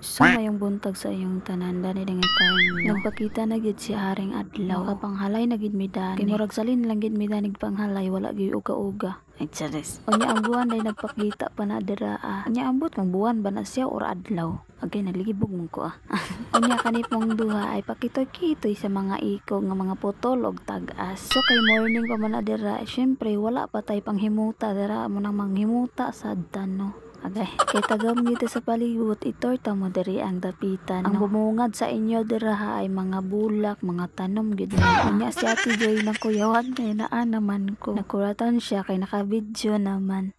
So ngayong buntag sa iyong tanan dani nga time no. Nagpakita na gid si Haring Adlaw. Makapanghalay na gid mi dani. Kay murag salin lang gid mi dani panghalay wala gyud uga-uga. Ay charis. Unya ang buwan day nagpakita pa na dira. Unya ambot kang buwan ba na siya or adlaw? Agay naligibog mo ko Unya kanipong duha ay pakitoy-kitoy sa mga iko nga mga putol og tag-as. So kay morning pa man na dira, syempre wala pa tay panghimuta dira mo nang manghimuta sa dano. Agay, kay tagam dito sa palibot, itorta mo diri ang dapitan. Ang bumungad sa inyo dira ay mga bulak, mga tanom gid. Unya si Ate Joy na kuyawan kay naa naman ko. Nakuratan siya kay naka-video naman.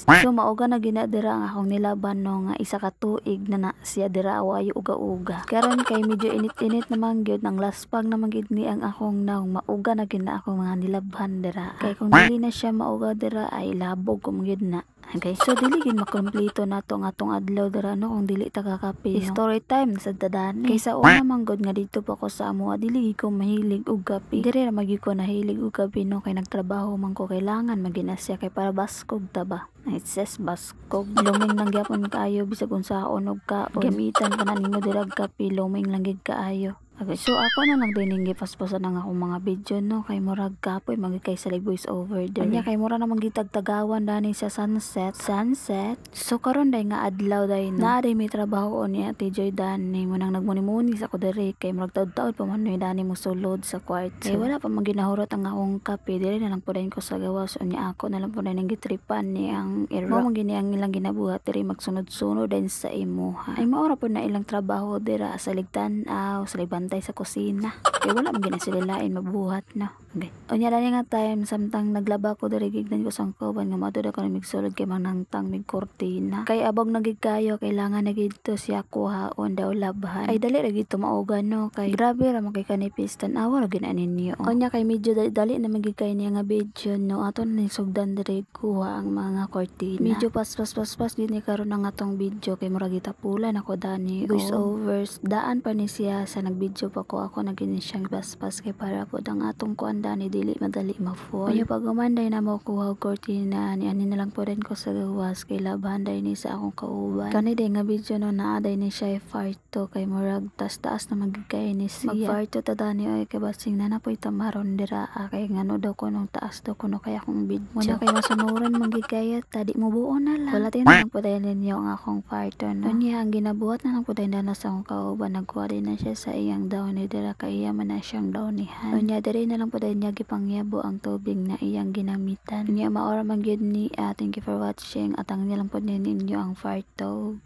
So mauga na ginadira ang akong nilaban no nga isa ka tuig na siya dira awayo uga-uga. Karon kay medyo init-init naman gyud nang laspag naman gid ni ang akong naong mauga na gid na akong mga nilabhan dira. Kay kung dili na siya mauga dira ay labog kung gyud na. Okay, so dili gid makompleto nato nga atong adlaw dira no kung dili ta kakape. No? Story time sa dadani. Kaysa una man gud nga dito pa ko sa amo, dili ko mahilig og kape. Diri ra magi ko nahilig og kape no kay nagtrabaho man ko kailangan maginasya kay para baskog ta ba. It says baskog. Luming lang gyapon kaayo bisag unsaon og kaon. Gamitan pa na nimo dira kape, luming lang gid kaayo. Okay, so ako na lang din gipaspasan ang akong mga video no kay murag kapoy magi kay sa voice over diri. Anya kay mura namang gitagtagawan dani sa sunset. So karon day nga adlaw day na day may trabaho ni Ate Joy dani mo nang nagmuni-muni sa ko diri kay murag taud-taud pa man ni dani mo sulod sa kwarto. Kay wala pa man ginahurot ang akong kape diri na lang pudayon ko sa gawas unya ako na lang pudayon ang gitripan ni ang iro. Mo gini ang ilang ginabuhat diri magsunod-sunod din sa imuha. Ay maora po na ilang trabaho dira sa ligtan-aw sa libantay sa kusina. Kay wala man gina sila lain mabuhat no. Okay. Unya dani nga time samtang naglaba ko diri gignan ko sang kauban nga matud ako migsulod kay manangtang mig kortina. Kay abog na gid kayo kailangan na gid to siya kuhaon daw labhan. Ay dali ra gid to mauga no kay grabe ra man kay kanipis tan-awa ra gid ninyo. Unya kay medyo dali na magid kay niya nga video no aton ni sugdan diri kuha ang mga kortina. Medyo pas gid ni karon ang atong video kay murag gitapulan ako dani voice overs daan pa ni siya sa nagvideo pa ko ako nagini siyang paspas kay para po ang atong kuan dani dili madali ma-fall. Unya pag umanday na mo kuha og kortina ni ani na lang po din ko sa gawas kay laban day ni sa akong kauban. Kani day nga video no naa day ni siya farto kay murag taas na magigay ni siya. Magfarto ta dani ay kay basing na napoy tamaron dira kay ngano daw ko nung taas daw ko no kay akong video. Muna kay masunuran magigay tadi mo buo na lang. Wala tin lang po day ninyo ang akong farto no. Unya ang ginabuhat na lang po day na sa akong kauban nagkuha din na siya sa iyang daw ni dira kay iya man na siyang dawnihan. Unya diri na lang po day niya gipangyabo ang tubig na iyang ginamitan. Unya maora man gyud ni thank you for watching at ang nilang po ninyo ang farto.